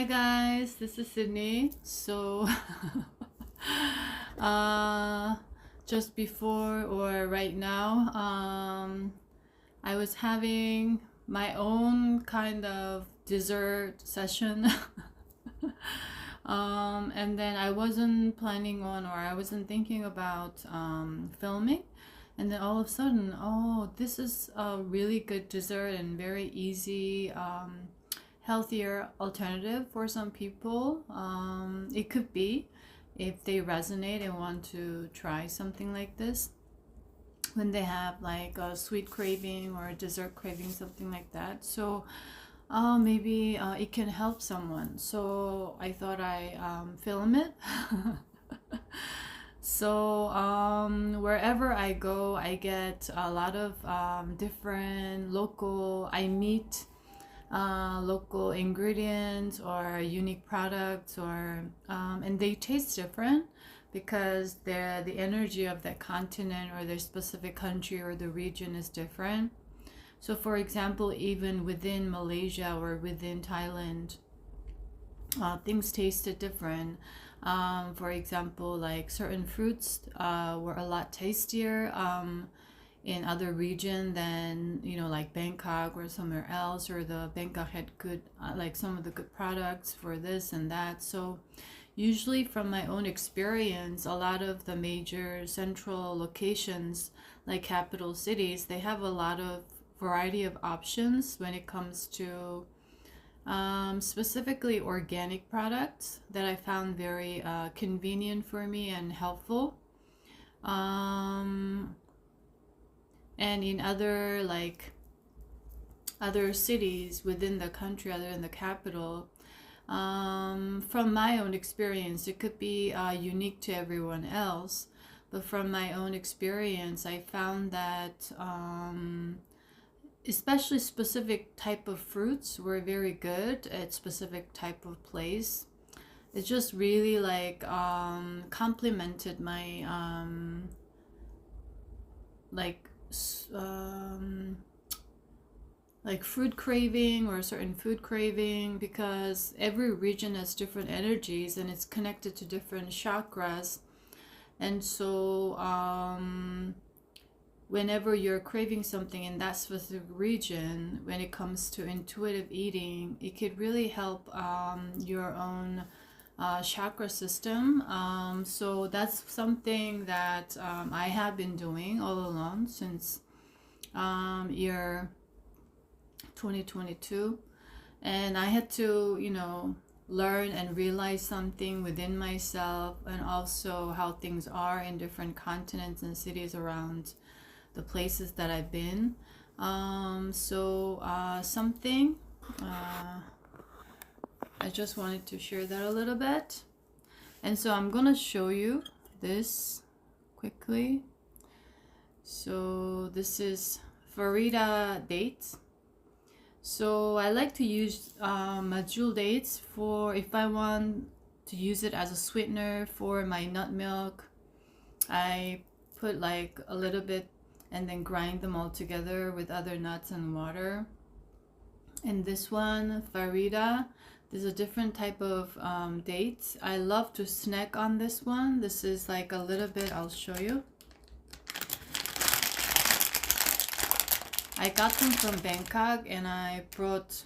Hi guys, this is Sydney. So uh just before or right now, I was having my own kind of dessert session. And then I wasn't planning on, or I wasn't thinking about filming, and then all of a sudden, oh, this is a really good dessert and very easy, healthier alternative for some people. It could be if they resonate and want to try something like this when they have like a sweet craving or a dessert craving, something like that. So maybe it can help someone. So I thought I film it. So wherever I go, I get a lot of different local, I meet local ingredients or unique products, or and they taste different because the energy of that continent or their specific country or the region is different. So for example, even within Malaysia or within Thailand, things tasted different. For example, like certain fruits were a lot tastier in other region than, like Bangkok or somewhere else, or the Bangkok had good like some of the good products for this and that. So usually from my own experience, a lot of the major central locations like capital cities, they have a lot of variety of options when it comes to specifically organic products that I found very convenient for me and helpful. Um, and in other other cities within the country other than the capital, from my own experience, it could be unique to everyone else, but from my own experience, I found that especially specific type of fruits were very good at specific type of place. It just really complemented my like um, like food craving or certain food craving, because every region has different energies and it's connected to different chakras. And so whenever you're craving something in that specific region, when it comes to intuitive eating, it could really help your own chakra system. So that's something that I have been doing all along since year 2022. And I had to, learn and realize something within myself, and also how things are in different continents and cities around the places that I've been. Something I just wanted to share that a little bit. And so I'm gonna show you this quickly. So this is Farida dates. So I like to use Majul dates for if I want to use it as a sweetener for my nut milk. I put like a little bit and then grind them all together with other nuts and water. And this one, Farida, there's a different type of dates. I love to snack on this one. This is like a little bit, I'll show you. I got them from Bangkok and I brought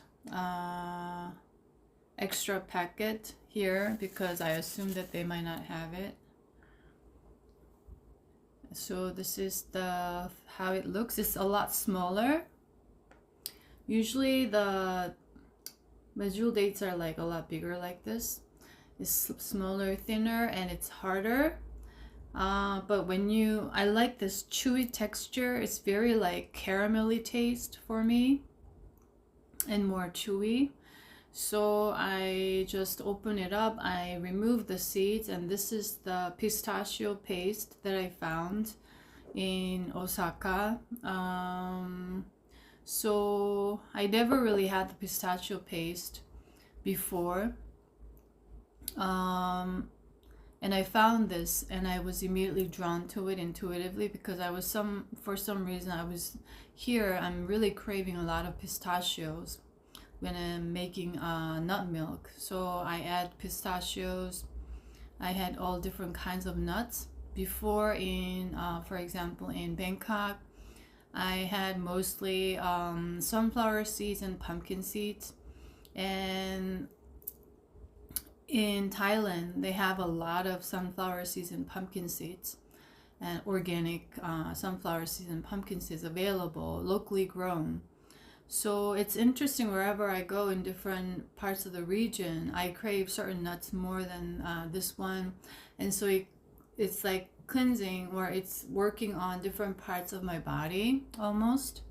extra packet here because I assumed that they might not have it. So this is how it looks. It's a lot smaller. Usually the Majul dates are like a lot bigger like this. It's smaller, thinner, and it's harder. But I like this chewy texture. It's very like caramelly taste for me and more chewy. So I just open it up, I remove the seeds, and this is the pistachio paste that I found in Osaka. So I never really had the pistachio paste before. And I found this and I was immediately drawn to it intuitively because for some reason I'm really craving a lot of pistachios when I'm making nut milk. So I add pistachios. I had all different kinds of nuts. Before in, for example, in Bangkok, I had mostly sunflower seeds and pumpkin seeds. And in Thailand, they have a lot of sunflower seeds and pumpkin seeds and organic sunflower seeds and pumpkin seeds available, locally grown. So it's interesting wherever I go in different parts of the region, I crave certain nuts more than this one. And so it's like cleansing, or it's working on different parts of my body almost.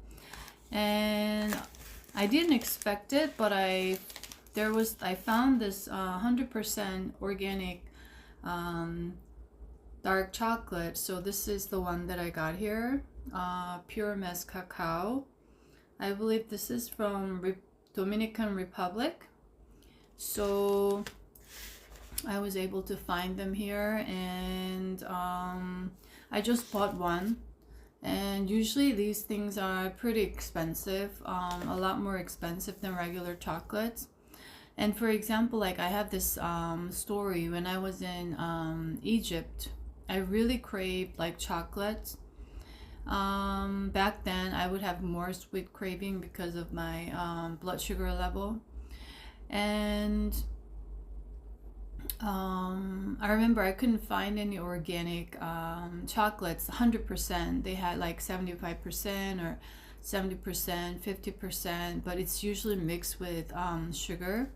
And I didn't expect it, but I found this 100% organic dark chocolate. So this is the one that I got here, pure mess cacao. I believe this is from Dominican Republic. So I was able to find them here, and I just bought one. And usually these things are pretty expensive, a lot more expensive than regular chocolates. And for example, like I have this story when I was in Egypt. I really craved like chocolates. Back then I would have more sweet craving because of my blood sugar level. And I remember I couldn't find any organic chocolates 100%. They had like 75% or 70%, 50%, but it's usually mixed with sugar.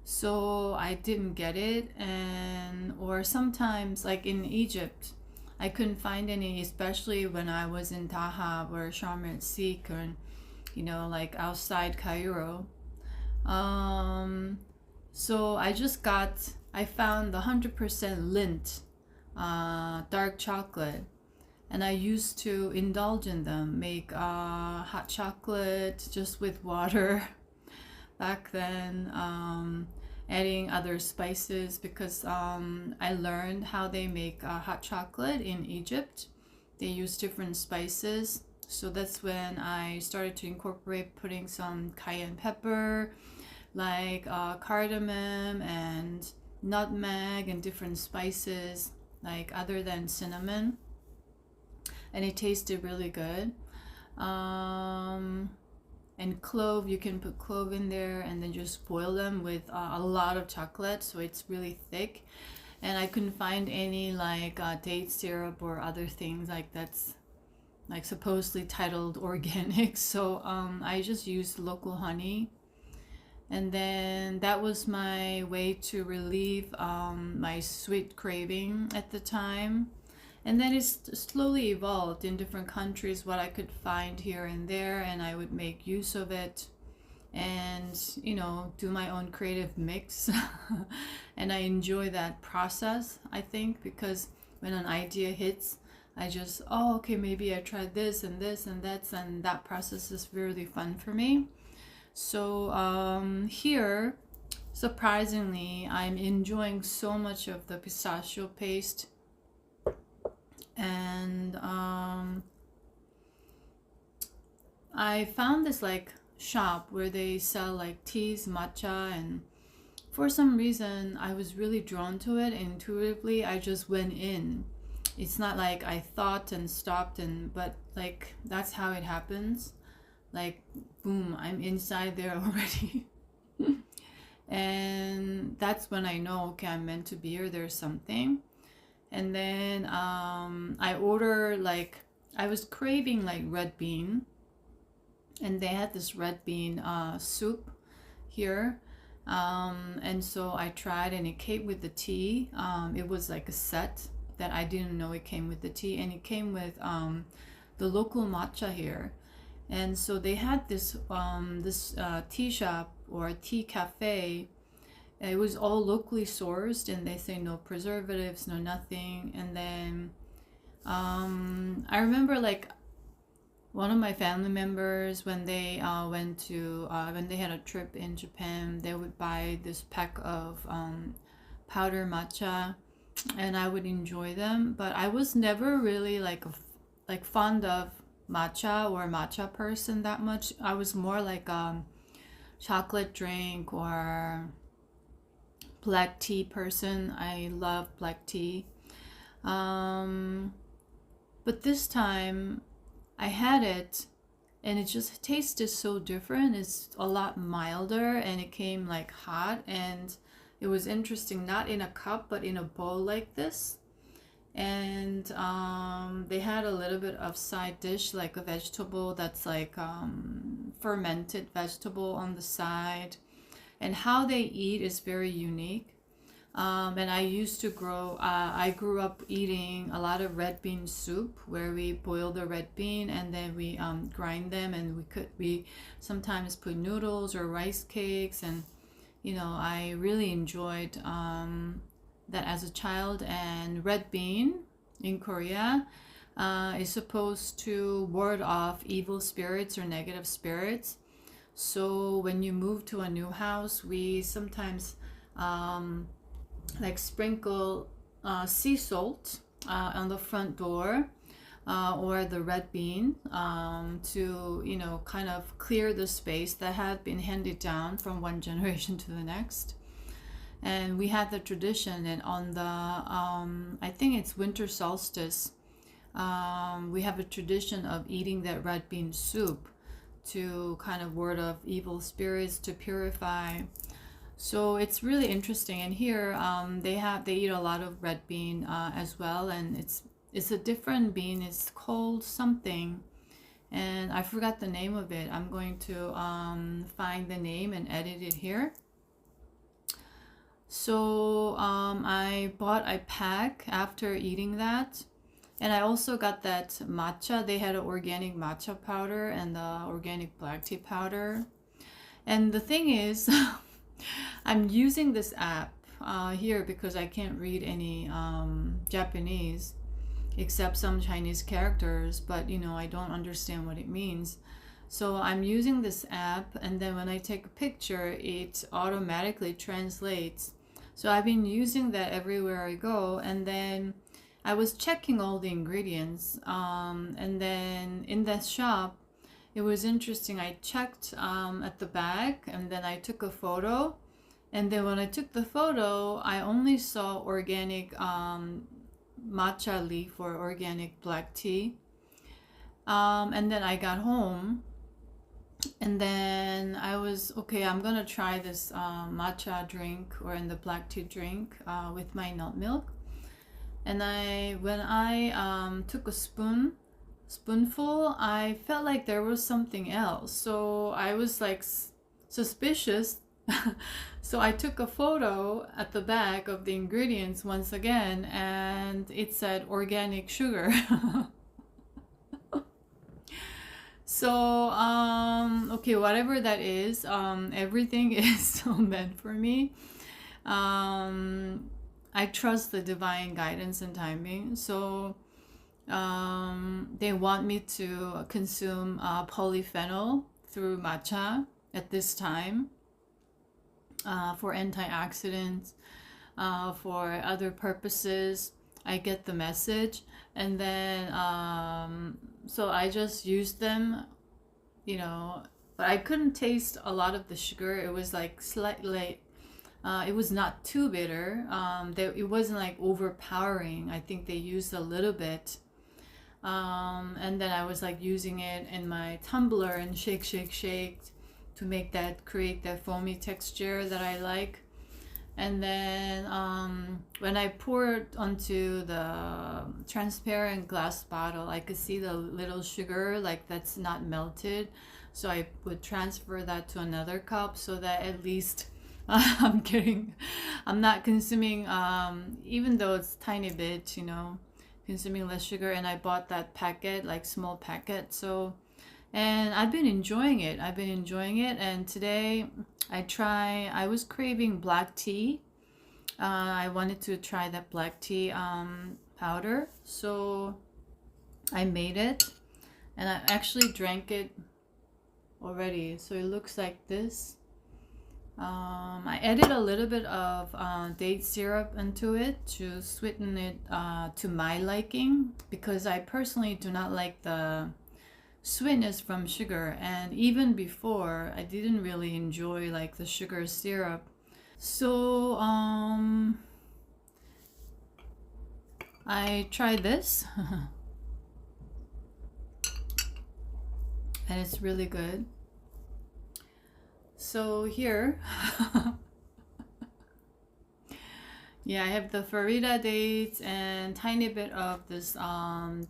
So I didn't get it. And or sometimes like in Egypt I couldn't find any, especially when I was in Dahab or Sharm el Sheikh, or like outside Cairo. So I found the 100% Lindt dark chocolate, and I used to indulge in them, make hot chocolate just with water back then, adding other spices, because I learned how they make hot chocolate in Egypt. They use different spices. So that's when I started to incorporate putting some cayenne pepper, like cardamom and nutmeg and different spices, like other than cinnamon. And it tasted really good. And clove, you can put clove in there and then just boil them with a lot of chocolate, so it's really thick. And I couldn't find any like date syrup or other things like that's like supposedly titled organic. So I just used local honey, and then that was my way to relieve my sweet craving at the time. And then it's slowly evolved in different countries, what I could find here and there, and I would make use of it and, do my own creative mix. And I enjoy that process, I think, because when an idea hits, I just, okay, maybe I tried this and this and that process is really fun for me. So here, surprisingly, I'm enjoying so much of the pistachio paste. And I found this like shop where they sell like teas, matcha, and for some reason I was really drawn to it. Intuitively I just went in. It's not like I thought and stopped, but like that's how it happens. Like boom, I'm inside there already. And that's when I know, okay, I'm meant to be here, there's something. And then I ordered, like, I was craving like red bean, and they had this red bean soup here. And so I tried, and it came with the tea. It was like a set that I didn't know it came with the tea, and it came with the local matcha here. And so they had this tea shop or tea cafe. It was all locally sourced, and they say no preservatives, no nothing. And then I remember like one of my family members, when they when they had a trip in Japan, they would buy this pack of powder matcha, and I would enjoy them. But I was never really like fond of matcha or matcha person that much. I was more like chocolate drink or black tea person. I love black tea. Um, but this time I had it and it just tasted so different. It's a lot milder and it came like hot, and it was interesting, not in a cup but in a bowl like this. And they had a little bit of side dish, like a vegetable that's like fermented vegetable on the side. And how they eat is very unique. And I grew up eating a lot of red bean soup, where we boil the red bean and then we grind them, and we sometimes put noodles or rice cakes. And I really enjoyed that as a child. And red bean in Korea is supposed to ward off evil spirits or negative spirits. So when you move to a new house, we sometimes like sprinkle sea salt on the front door, or the red bean, to kind of clear the space that had been handed down from one generation to the next. And we had the tradition, and on the I think it's winter solstice, we have a tradition of eating that red bean soup to kind of ward off evil spirits, to purify. So it's really interesting. And here they eat a lot of red bean as well, and it's a different bean. It's called something, and I forgot the name of it. I'm going to find the name and edit it here. So I bought a pack after eating that. And I also got that matcha. They had an organic matcha powder and the organic black tea powder. And the thing is, I'm using this app here because I can't read any Japanese except some Chinese characters, but I don't understand what it means. So I'm using this app, and then when I take a picture, it automatically translates. So I've been using that everywhere I go. And then I was checking all the ingredients, and then in that shop, it was interesting. I checked at the back, and then I took a photo. And then when I took the photo, I only saw organic matcha leaf or organic black tea. And then I got home, and then I was, okay, I'm gonna try this matcha drink or in the black tea drink with my nut milk. And when I took a spoonful, I felt like there was something else. So I was like suspicious. So I took a photo at the back of the ingredients once again, and it said organic sugar. So okay, whatever that is, everything is still meant for me. I trust the divine guidance and timing. So they want me to consume polyphenol through matcha at this time, for antioxidants, for other purposes. I get the message. And then so I just used them, but I couldn't taste a lot of the sugar. It was like slightly, it was not too bitter. It wasn't like overpowering. I think they used a little bit. And then I was like using it in my tumbler and shake to create that foamy texture that I like. And then when I poured onto the transparent glass bottle, I could see the little sugar like that's not melted. So I would transfer that to another cup, so that at least I'm not consuming, even though it's tiny bit, consuming less sugar. And I bought that packet, like small packet. So, and I've been enjoying it. And today I was craving black tea. I wanted to try that black tea powder. So I made it, and I actually drank it already. So it looks like this. I added a little bit of date syrup into it to sweeten it to my liking, because I personally do not like the sweetness from sugar. And even before, I didn't really enjoy like the sugar syrup. So I tried this and it's really good. So here yeah, I have the Farida dates and tiny bit of this 100%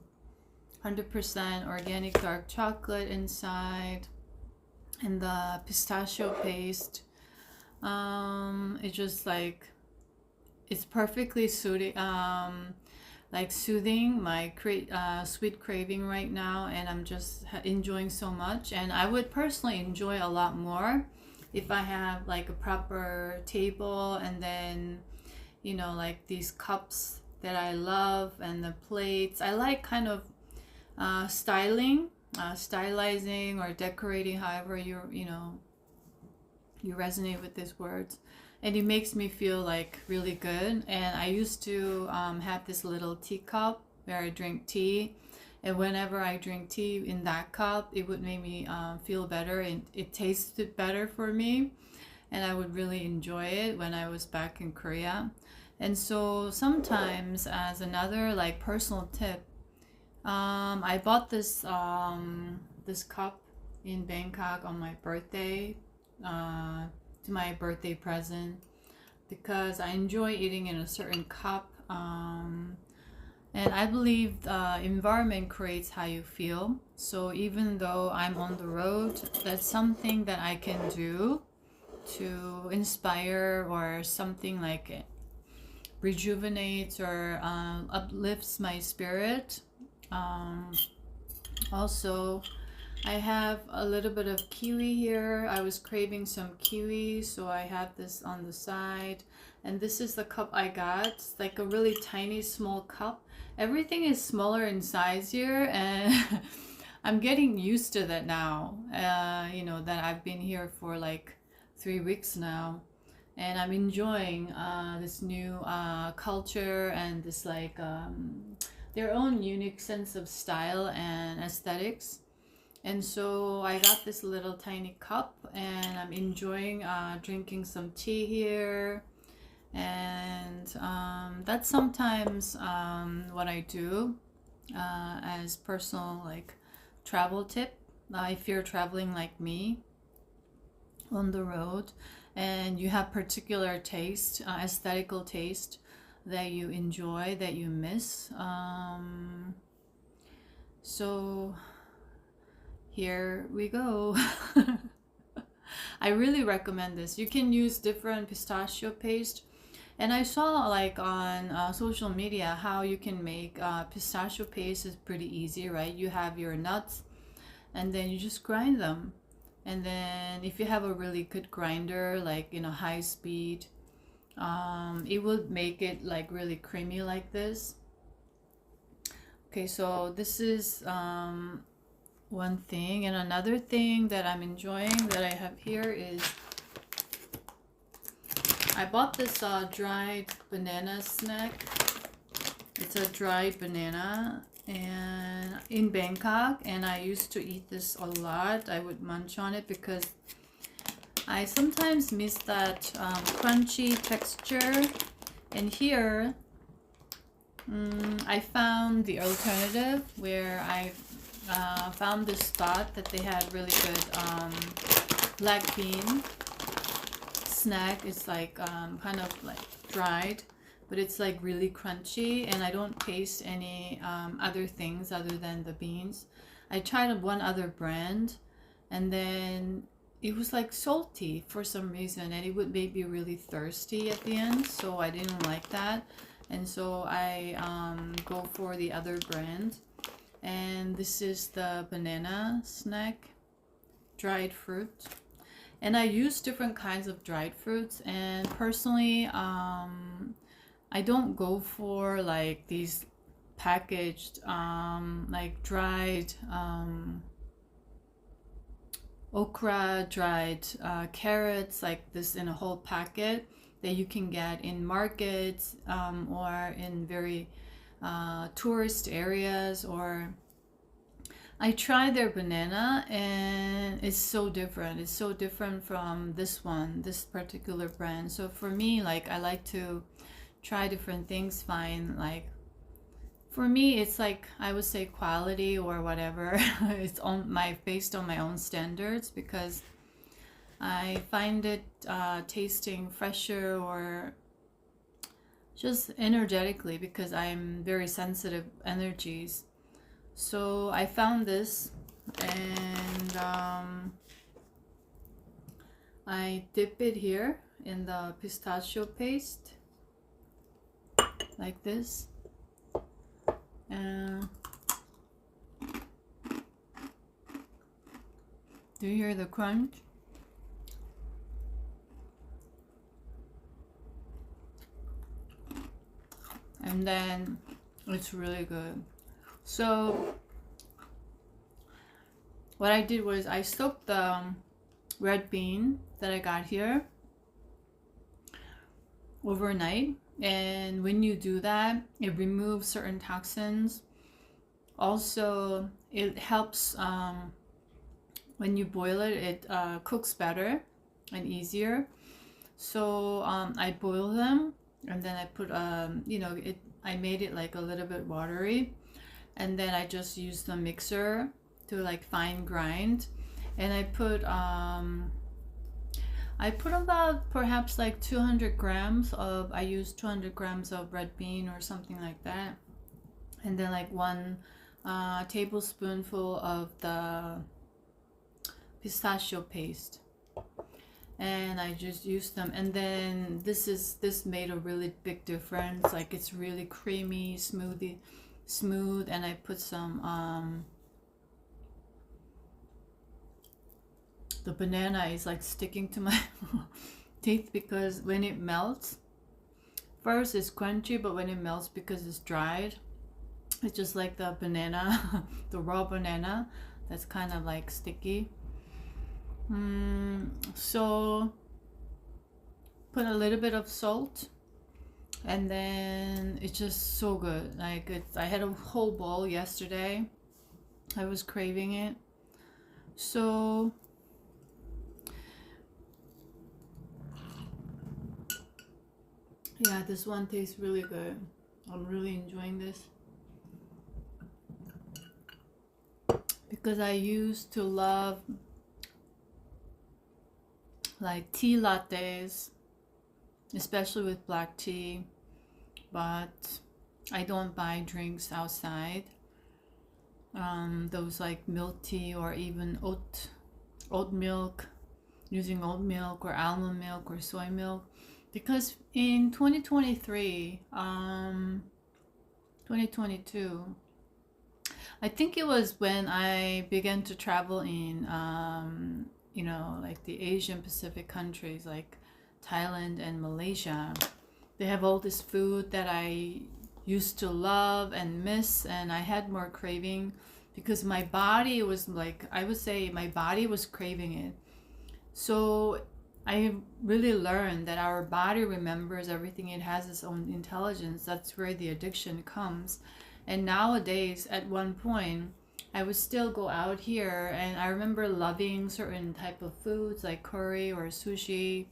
organic dark chocolate inside, and the pistachio paste. It's just like, it's perfectly suited, like soothing my sweet craving right now, and I'm just enjoying so much. And I would personally enjoy a lot more if I have like a proper table, and then, you know, like these cups that I love, and the plates. I like kind of stylizing or decorating, however you resonate with these words. And it makes me feel like really good. And I used to have this little teacup where I drink tea, and whenever I drink tea in that cup, it would make me feel better, and it tasted better for me, and I would really enjoy it when I was back in Korea. And so sometimes, as another like personal tip, I bought this this cup in Bangkok on my birthday, to my birthday present, because I enjoy eating in a certain cup, and I believe the environment creates how you feel. So even though I'm on the road, that's something that I can do to inspire, or something like rejuvenates or uplifts my spirit. Also, I have a little bit of kiwi here. I was craving some kiwi, so I have this on the side. And this is the cup I got. It's like a really tiny, small cup. Everything is smaller in size here, and I'm getting used to that now. You know, that I've been here for like 3 weeks now. And I'm enjoying this new culture, and this like their own unique sense of style and aesthetics. And so I got this little tiny cup, and I'm enjoying drinking some tea here. And that's sometimes what I do as personal like travel tip. If you're traveling like me on the road, and you have particular taste, aesthetical taste that you enjoy, that you miss. So here we go. I really recommend this. You can use different pistachio paste. And I saw like on social media how you can make pistachio paste is pretty easy, right? You have your nuts, and then you just grind them. And then if you have a really good grinder, like high speed, it will make it like really creamy like this. Okay, so this is one thing. And another thing that I'm enjoying that I have here is I bought this dried banana snack. It's a dried banana, and in Bangkok, and I used to eat this a lot. I would munch on it because I sometimes miss that crunchy texture. And here I found the alternative, where I found this spot that they had really good black bean snack. It's like kind of like dried, but it's like really crunchy, and I don't taste any other things other than the beans. I tried one other brand, and then it was like salty for some reason, and it would make me really thirsty at the end, so I didn't like that. And so I go for the other brand, and this is the banana snack, dried fruit. And I use different kinds of dried fruits, and personally I don't go for like these packaged like dried okra, dried carrots, like this in a whole packet that you can get in markets or in very tourist areas, or I tried their banana and it's so different. It's so different from this one, this particular brand. So for me, like I like to try different things, find like for me it's like I would say quality or whatever. It's on my based on my own standards because I find it tasting fresher or just energetically because I'm very sensitive energies. So I found this and I dip it here in the pistachio paste like this. And do you hear the crunch? And then it's really good. So what I did was I soaked the red bean that I got here overnight, and when you do that it removes certain toxins. Also it helps when you boil it, it cooks better and easier. So I boil them and then I put you know, it I made it like a little bit watery, and then I just use the mixer to like fine grind, and I put about perhaps like 200 grams of, I used 200 grams of red bean or something like that, and then like 1 tablespoonful of the pistachio paste, and I just used them. And then this made a really big difference. Like it's really creamy, smooth, and I put some the banana is like sticking to my teeth because when it melts, first it's crunchy, but when it melts, because it's dried, it's just like the banana the raw banana that's kind of like sticky. So put a little bit of salt, and then it's just so good. Like I had a whole bowl yesterday. I was craving it. So yeah, this one tastes really good. I'm really enjoying this because I used to love like tea lattes, especially with black tea, but I don't buy drinks outside. Those like milk tea or even oat milk, using oat milk or almond milk or soy milk, because in 2023 2022, I think it was when I began to travel in you know, like the Asian Pacific countries like Thailand and Malaysia. They have all this food that I used to love and miss, and I had more craving because my body was like, I would say my body was craving it. So I really learned that our body remembers everything. It has its own intelligence. That's where the addiction comes. And nowadays, at one point, I would still go out here, and I remember loving certain type of foods like curry or sushi.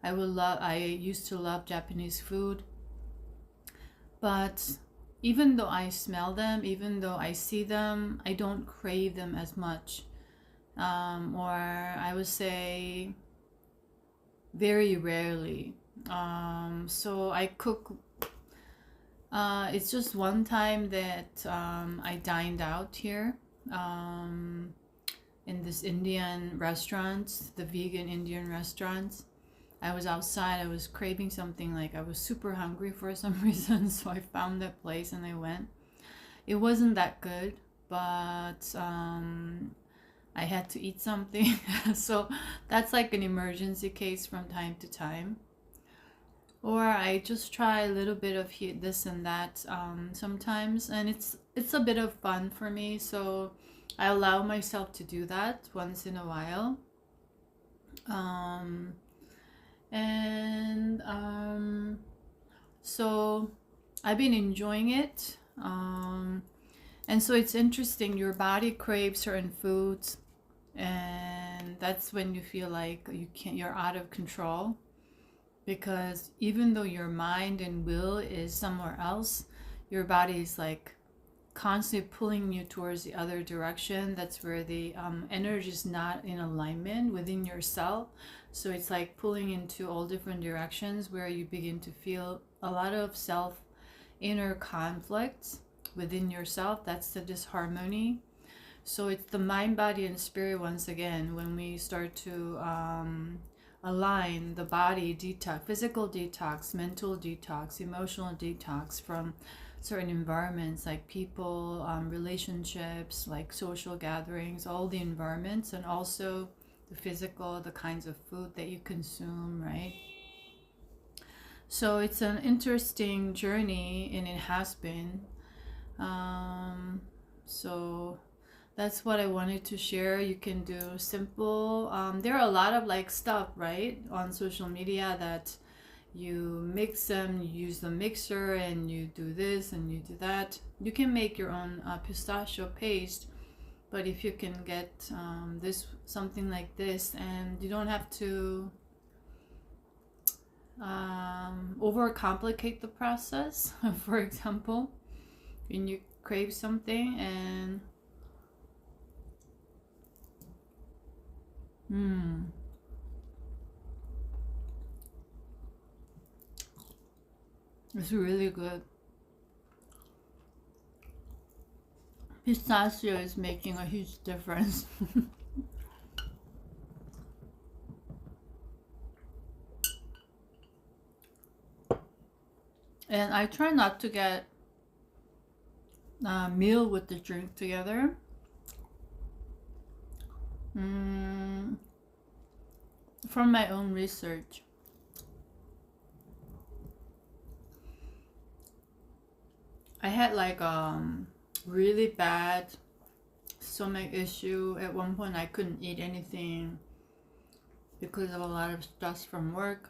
I used to love Japanese food. But even though I smell them, even though I see them, I don't crave them as much. Or I would say very rarely. So I cook. It's just one time that I dined out here in this Indian restaurants, the vegan Indian restaurants. I was outside, I was craving something, like I was super hungry for some reason, so I found that place and I went. It wasn't that good, but I had to eat something. So that's like an emergency case from time to time. Or I just try a little bit of this and that sometimes, and it's a bit of fun for me, so I allow myself to do that once in a while. And so I've been enjoying it. And so it's interesting, your body craves certain foods, and that's when you feel like you're out of control, because even though your mind and will is somewhere else, your body is like constantly pulling you towards the other direction. That's where the energy is not in alignment within yourself. So it's like pulling into all different directions, where you begin to feel a lot of inner conflicts within yourself. That's the disharmony. So it's the mind, body, and spirit once again. When we start to align the body detox, physical detox, mental detox, emotional detox from certain environments, like people, relationships, like social gatherings, all the environments, and also the physical, the kinds of food that you consume, right? So it's an interesting journey, and it has been. So that's what I wanted to share. You can do simple. There are a lot of like stuff, right, on social media that you mix them, you use the mixer, and you do this and you do that. You can make your own pistachio paste, but if you can get something like this, and you don't have to overcomplicate the process. For example, when you crave something and it's really good. Pistachio is making a huge difference. And I try not to get meal with the drink together. From my own research, I had like really bad stomach issue. At one point I couldn't eat anything because of a lot of stress from work,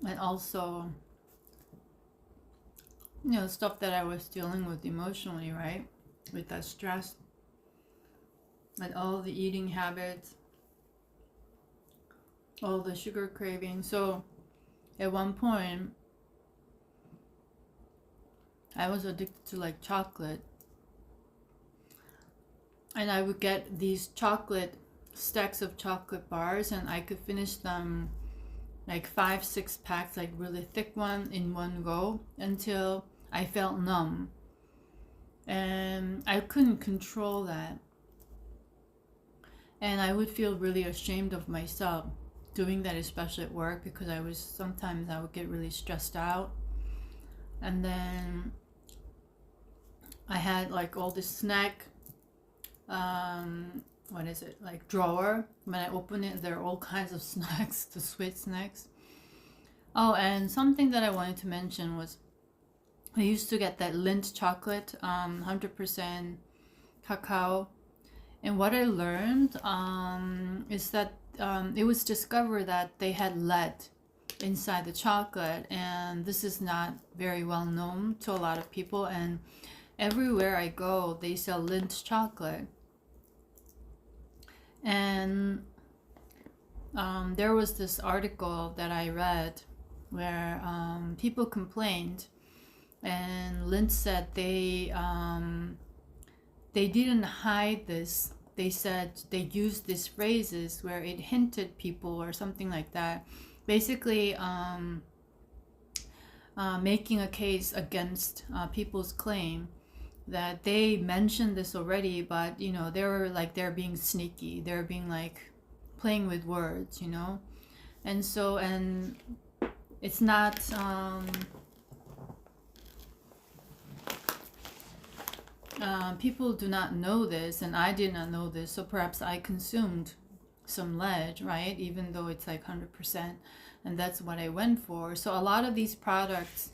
and also, you know, stuff that I was dealing with emotionally, right, with that stress and all the eating habits, all the sugar craving. So at one point I was addicted to like chocolate, and I would get these stacks of chocolate bars, and I could finish them like 5-6 packs, like really thick one, in one go, until I felt numb, and I couldn't control that, and I would feel really ashamed of myself doing that, especially at work, because sometimes I would get really stressed out. And then I had like all this snack, what is it, like drawer. When I open it, there are all kinds of snacks, the sweet snacks. Oh, and something that I wanted to mention was, I used to get that Lindt chocolate, 100% cacao. And what I learned is that it was discovered that they had lead inside the chocolate, and this is not very well known to a lot of people. And everywhere I go, they sell Lindt chocolate. And there was this article that I read where people complained, and Lindt said they didn't hide this. They said they used these phrases where it hinted people or something like that, basically making a case against people's claim that they mentioned this already, but you know, they're being sneaky, they're being like playing with words, you know. And so, and it's not people do not know this, and I did not know this, so perhaps I consumed some lead, right, even though it's like 100%, and that's what I went for. So a lot of these products,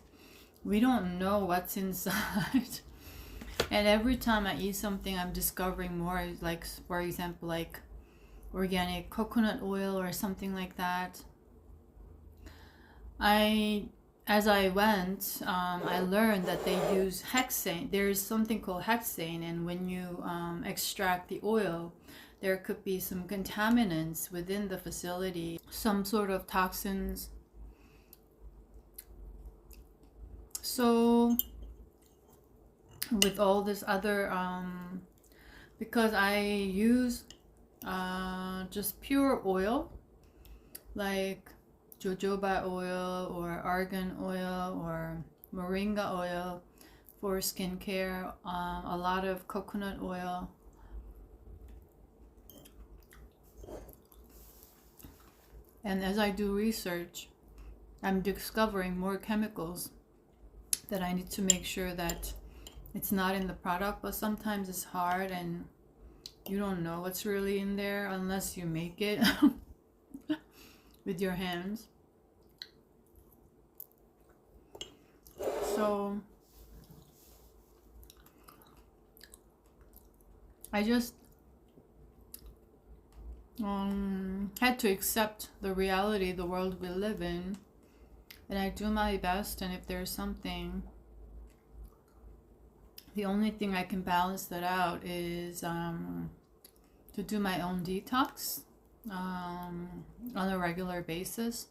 we don't know what's inside. And every time I eat something, I'm discovering more, like for example, like organic coconut oil or something like that. I as I went, I learned that they use hexane. There's something called hexane, and when you extract the oil, there could be some contaminants within the facility, some sort of toxins. So with all this other, because I use just pure oil, like jojoba oil or argan oil or moringa oil for skincare, a lot of coconut oil. And as I do research, I'm discovering more chemicals that I need to make sure that it's not in the product, but sometimes it's hard and you don't know what's really in there unless you make it with your hands. So I just had to accept the reality, the world we live in, and I do my best. And if there's something, the only thing I can balance that out is to do my own detox on a regular basis,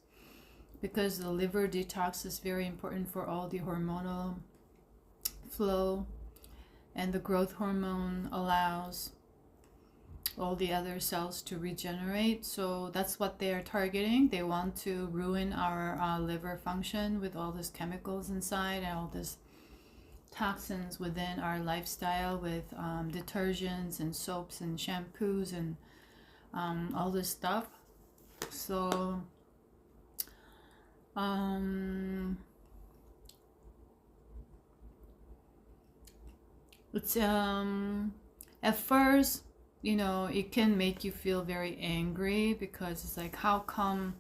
because the liver detox is very important for all the hormonal flow, and the growth hormone allows all the other cells to regenerate. So that's what they are targeting. They want to ruin our liver function with all these chemicals inside and all this toxins within our lifestyle with detergents and soaps and shampoos and all this stuff. So it's at first, it can make you feel very angry, because it's like, how come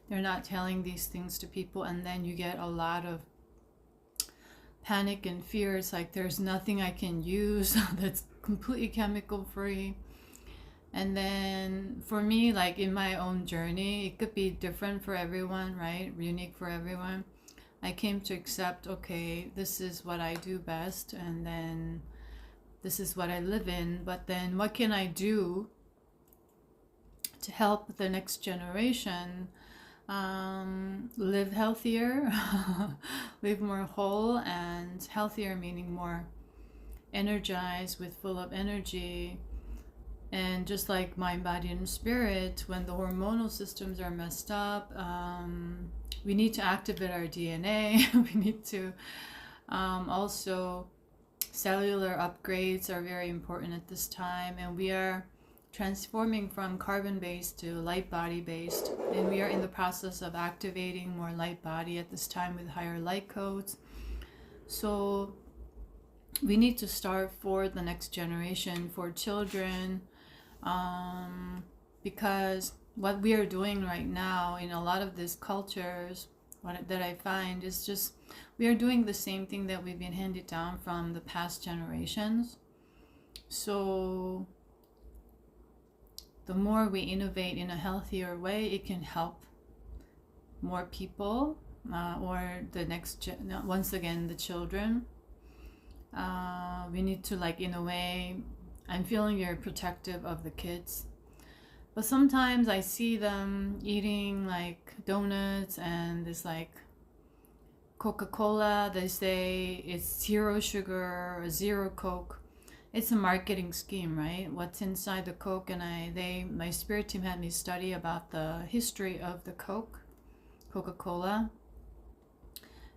they're not telling these things to people? And then you get a lot of panic and fear. It's like, there's nothing I can use that's completely chemical free. And then for me, like in my own journey, it could be different for everyone, right? Unique for everyone. I came to accept, okay, this is what I do best, and then this is what I live in. But then what can I do to help the next generation live healthier, live more whole and healthier, meaning more energized, with full of energy. And just like mind, body, and spirit, when the hormonal systems are messed up, we need to activate our DNA. We need to also, cellular upgrades are very important at this time, and we are transforming from carbon-based to light body based, and we are in the process of activating more light body at this time with higher light codes. So we need to start for the next generation, for children, because what we are doing right now in a lot of these cultures, that I find is just, we are doing the same thing that we've been handed down from the past generations. So the more we innovate in a healthier way, it can help more people, or the next once again, the children. We need to, like, in a way, I'm feeling very protective of the kids, but sometimes I see them eating like donuts and this like Coca-Cola. They say it's 0 sugar or 0 Coke. It's a marketing scheme, right? What's inside the Coke? And my spirit team had me study about the history of the Coca-Cola,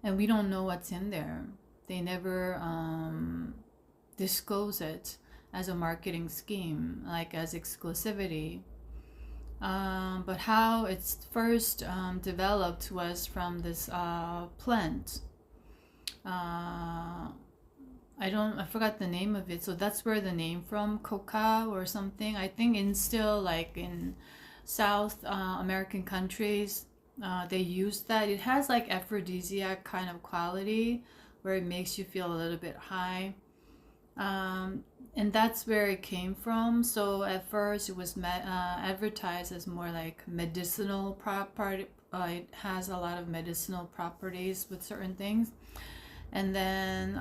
and we don't know what's in there. They never disclose it as a marketing scheme, like as exclusivity. But how it's first developed was from this plant. I forgot the name of it. So that's where the name from, coca or something. I think in still like in South American countries, they use that. It has like aphrodisiac kind of quality, where it makes you feel a little bit high. And that's where it came from. So at first it was advertised as more like medicinal it has a lot of medicinal properties with certain things. And then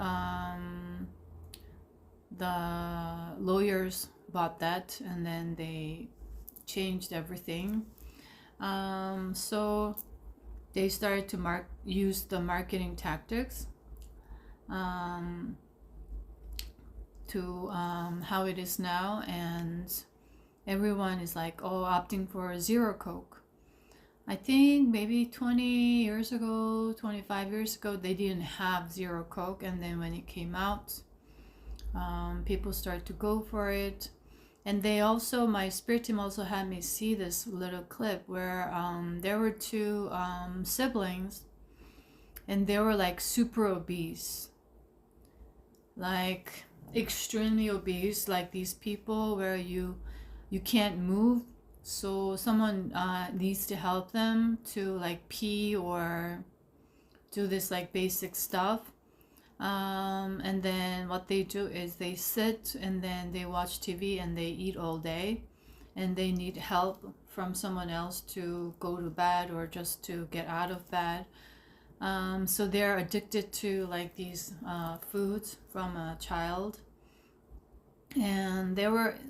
the lawyers bought that, and then they changed everything. So they started to use the marketing tactics to how it is now, and everyone is like, oh, opting for zero Coke. I think maybe 20 years ago, 25 years ago, they didn't have zero Coke, and then when it came out, people started to go for it. And they also, my spirit team also had me see this little clip where there were two siblings, and they were like super obese, like extremely obese, like these people where you can't move, so someone needs to help them to like pee or do this like basic stuff. And then what they do is they sit and then they watch TV and they eat all day, and they need help from someone else to go to bed or just to get out of bed. So they're addicted to like these foods from a child. And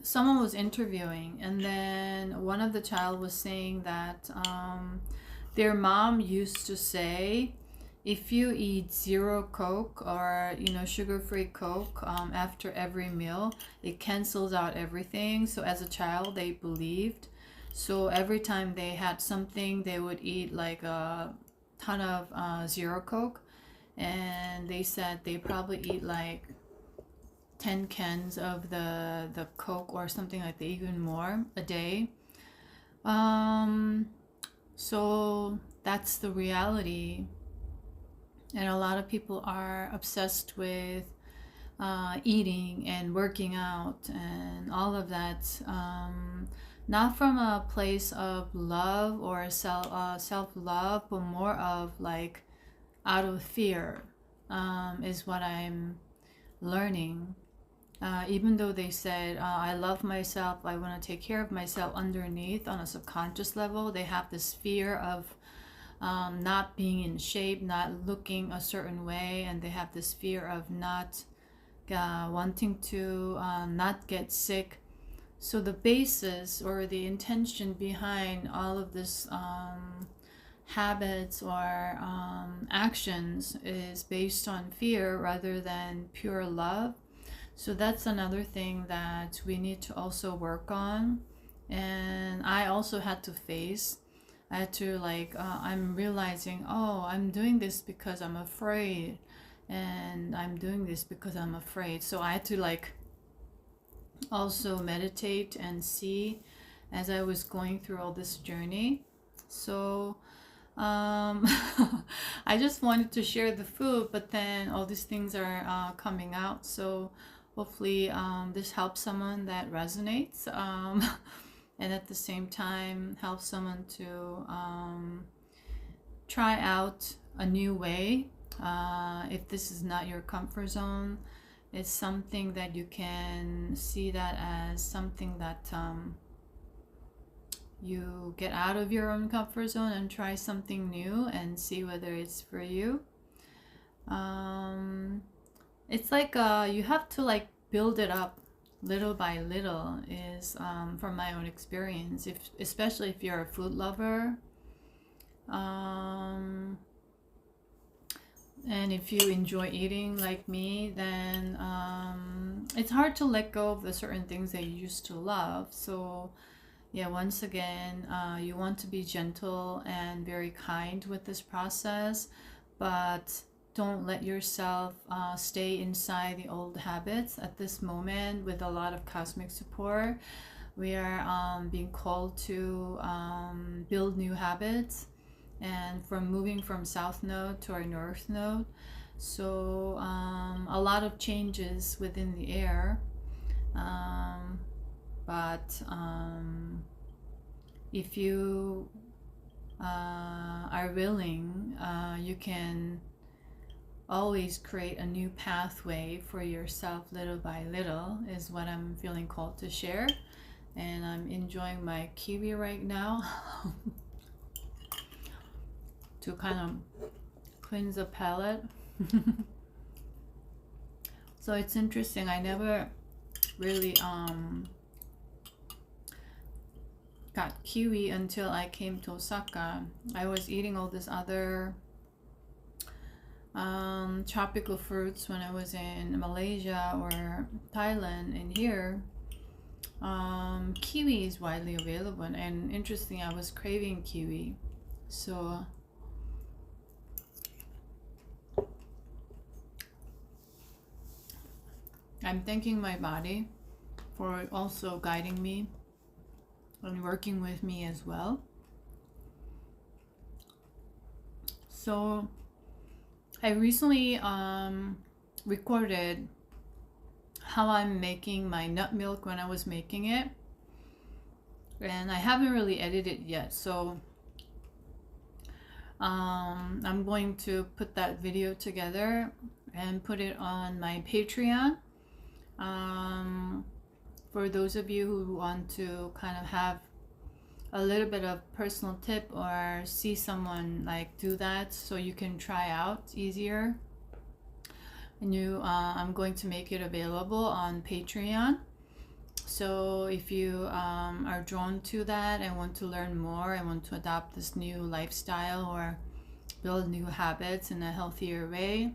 someone was interviewing, and then one of the child was saying that their mom used to say, if you eat zero Coke or sugar-free Coke after every meal, it cancels out everything. So as a child they believed, so every time they had something they would eat like a ton of zero Coke, and they said they probably eat like 10 cans of the Coke or something like that, even more a day. So that's the reality. And a lot of people are obsessed with eating and working out and all of that, not from a place of love or self-love, but more of like out of fear, is what I'm learning. Even though they said, I love myself, I want to take care of myself, underneath on a subconscious level, they have this fear of not being in shape, not looking a certain way, and they have this fear of not wanting to not get sick. So the basis or the intention behind all of this habits or actions is based on fear rather than pure love. So that's another thing that we need to also work on. And I also had to face, I had to like, I'm realizing, oh, I'm doing this because I'm afraid, and I'm doing this because I'm afraid. So I had to like also meditate and see as I was going through all this journey. So I just wanted to share the food, but then all these things are coming out. So hopefully this helps someone that resonates, and at the same time help someone to try out a new way. If this is not your comfort zone, it's something that you can see that as something that you get out of your own comfort zone and try something new and see whether it's for you. It's like you have to like build it up little by little, is from my own experience, especially if you're a food lover, and if you enjoy eating like me, then it's hard to let go of the certain things that you used to love. So yeah, once again, you want to be gentle and very kind with this process, but don't let yourself stay inside the old habits at this moment. With a lot of cosmic support, we are being called to build new habits, and from moving from south node to our north node. So a lot of changes within the air, but if you are willing, you can always create a new pathway for yourself little by little, is what I'm feeling called to share. And I'm enjoying my kiwi right now. to kind of cleanse the palate. So it's interesting. I never really got kiwi until I came to Osaka. I was eating all this other tropical fruits when I was in Malaysia or Thailand, and here kiwi is widely available. And interesting, I was craving kiwi, so I'm thanking my body for also guiding me and working with me as well. So I recently recorded how I'm making my nut milk when I was making it, and I haven't really edited yet, so I'm going to put that video together and put it on my Patreon. For those of you who want to kind of have a little bit of personal tip or see someone like do that so you can try out easier, and I'm going to make it available on Patreon. So if you are drawn to that and want to learn more and want to adopt this new lifestyle or build new habits in a healthier way,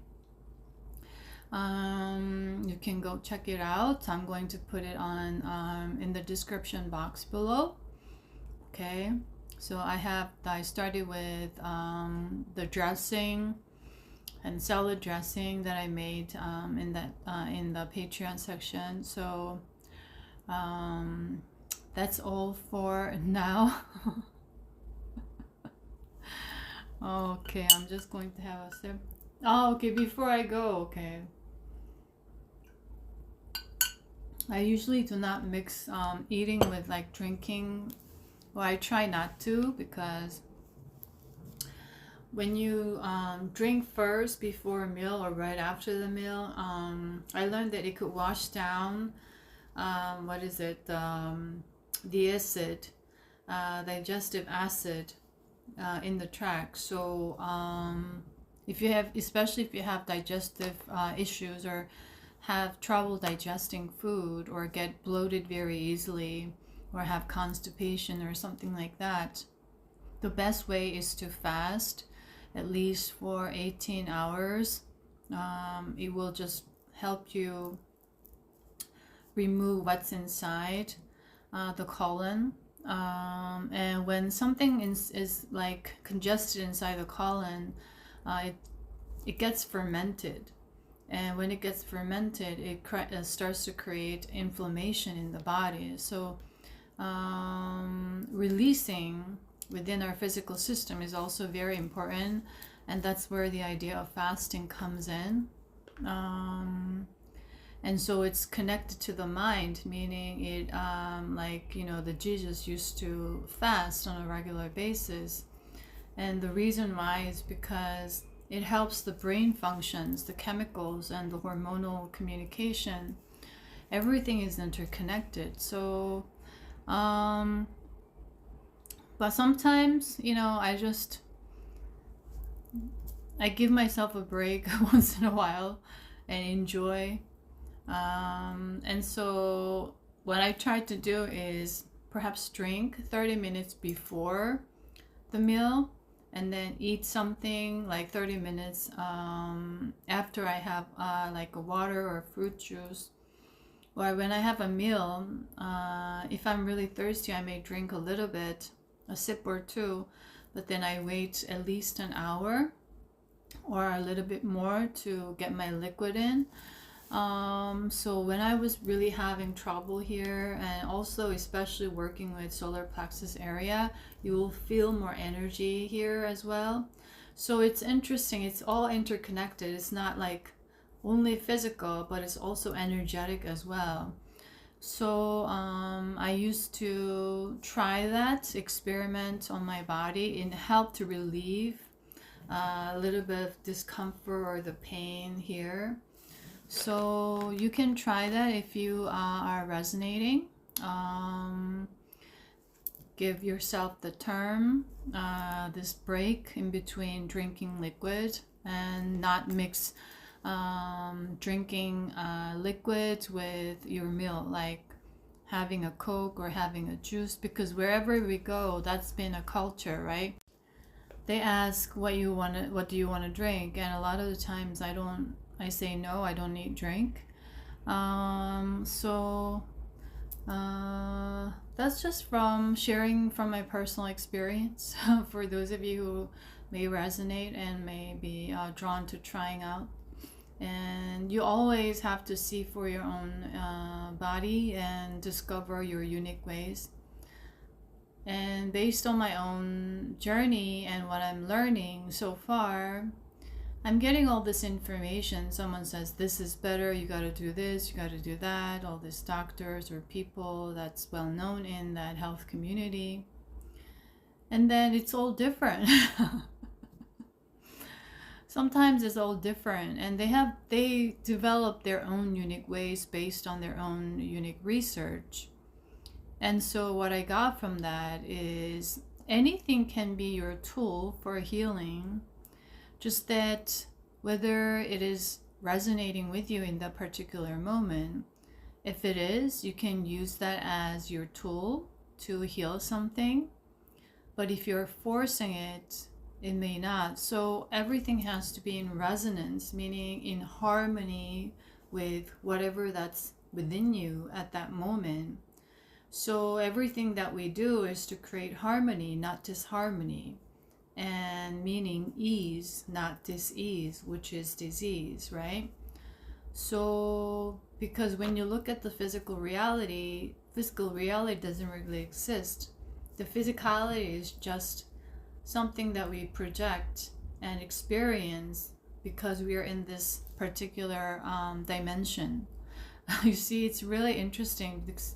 you can go check it out. I'm going to put it on in the description box below. Okay, so I started with the dressing and salad dressing that I made in the Patreon section. So that's all for now. Okay, I'm just going to have a sip. Oh, okay, before I go, okay. I usually do not mix eating with like drinking. Well, I try not to, because when you drink first before a meal or right after the meal, I learned that it could wash down the acid, digestive acid in the tract. So especially if you have digestive issues or have trouble digesting food or get bloated very easily or have constipation or something like that, the best way is to fast at least for 18 hours. It will just help you remove what's inside the colon. And when something is like congested inside the colon, it gets fermented. And when it gets fermented, it starts to create inflammation in the body. So releasing within our physical system is also very important, and that's where the idea of fasting comes in. And so it's connected to the mind, meaning it the Jesus used to fast on a regular basis. And the reason why is because it helps the brain functions, the chemicals, and the hormonal communication. Everything is interconnected. So, but sometimes, I give myself a break once in a while and enjoy. And so what I try to do is perhaps drink 30 minutes before the meal, and then eat something like 30 minutes after I have like a water or fruit juice. Or when I have a meal, if I'm really thirsty, I may drink a little bit, a sip or two, but then I wait at least an hour or a little bit more to get my liquid in. So when I was really having trouble here, and also especially working with solar plexus area, you will feel more energy here as well. So it's interesting, it's all interconnected. It's not like only physical, but it's also energetic as well. So I used to try that experiment on my body, and help to relieve a little bit of discomfort or the pain here. So you can try that if you are resonating. give yourself the term, this break in between drinking liquid, and not mix drinking liquids with your meal, like having a Coke or having a juice, because wherever we go, that's been a culture, right? They ask what do you want to drink, and a lot of the times I say no, I don't need drink. That's just from sharing from my personal experience for those of you who may resonate and may be drawn to trying out. And you always have to see for your own body and discover your unique ways. And based on my own journey and what I'm learning so far, I'm getting all this information. Someone says this is better, you got to do this, you got to do that, all these doctors or people that's well known in that health community. And then it's all different. Sometimes it's all different, and they develop their own unique ways based on their own unique research. And so what I got from that is anything can be your tool for healing, just that whether it is resonating with you in that particular moment. If it is, you can use that as your tool to heal something. But if you're forcing it, it may not. So everything has to be in resonance, meaning in harmony with whatever that's within you at that moment. So everything that we do is to create harmony, not disharmony, and meaning ease, not dis-ease, which is disease, right? So because when you look at the physical reality doesn't really exist. The physicality is just something that we project and experience because we are in this particular dimension. You see, it's really interesting because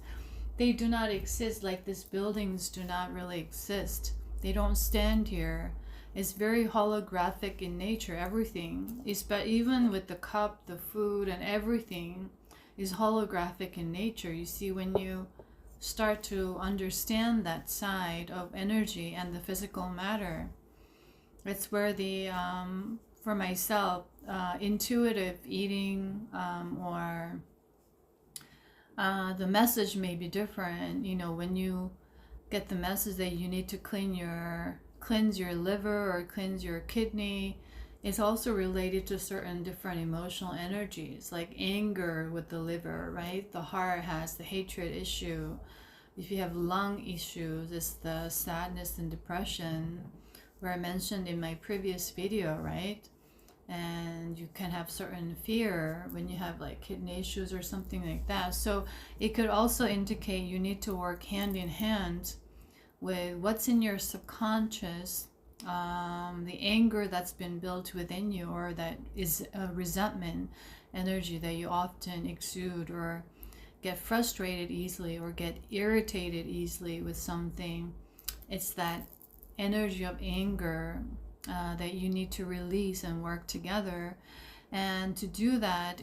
they do not exist, like these buildings do not really exist. They don't stand here. It's very holographic in nature, everything. But even with the cup, the food, and everything is holographic in nature. You see, when you start to understand that side of energy and the physical matter, it's where the, for myself, intuitive eating or the message may be different. You know, when you get the message that you need to cleanse your liver or cleanse your kidney, it's also related to certain different emotional energies, like anger with the liver, right? The heart has the hatred issue. If you have lung issues, it's the sadness and depression, where I mentioned in my previous video, right? And you can have certain fear when you have like kidney issues or something like that. So it could also indicate you need to work hand in hand with what's in your subconscious, the anger that's been built within you, or that is a resentment energy that you often exude, or get frustrated easily or get irritated easily with something. It's that energy of anger that you need to release and work together. And to do that,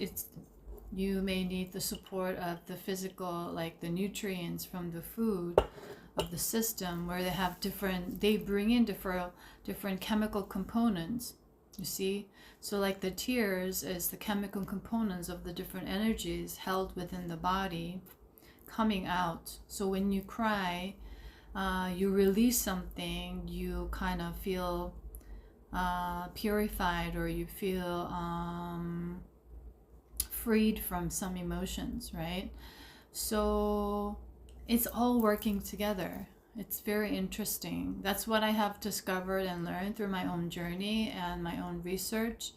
you may need the support of the physical, like the nutrients from the food of the system, where they bring in different chemical components, you see. So like the tears is the chemical components of the different energies held within the body coming out. So when you cry, you release something, you kind of feel purified, or you feel freed from some emotions, right? So it's all working together. It's very interesting. That's what I have discovered and learned through my own journey and my own research.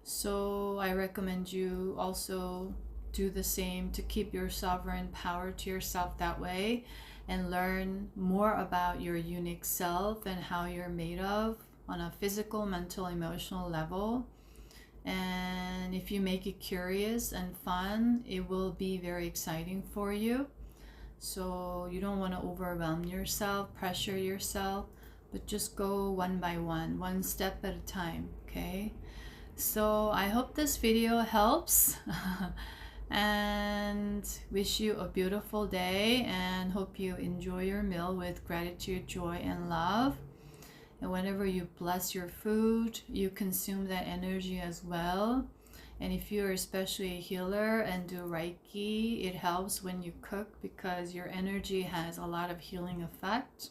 So I recommend you also do the same to keep your sovereign power to yourself that way, and learn more about your unique self and how you're made of on a physical, mental, emotional level. And if you make it curious and fun, it will be very exciting for you. So you don't want to overwhelm yourself, pressure yourself, but just go one by one step at a time, okay? So I hope this video helps. and wish you a beautiful day, and hope you enjoy your meal with gratitude, joy, and love. And whenever you bless your food, you consume that energy as well. And if you're especially a healer and do Reiki, it helps when you cook because your energy has a lot of healing effect.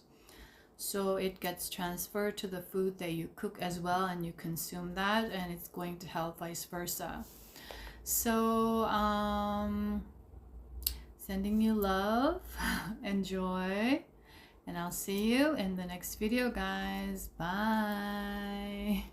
So it gets transferred to the food that you cook as well, and you consume that, and it's going to help vice versa. So sending you love and joy, and I'll see you in the next video, guys. Bye.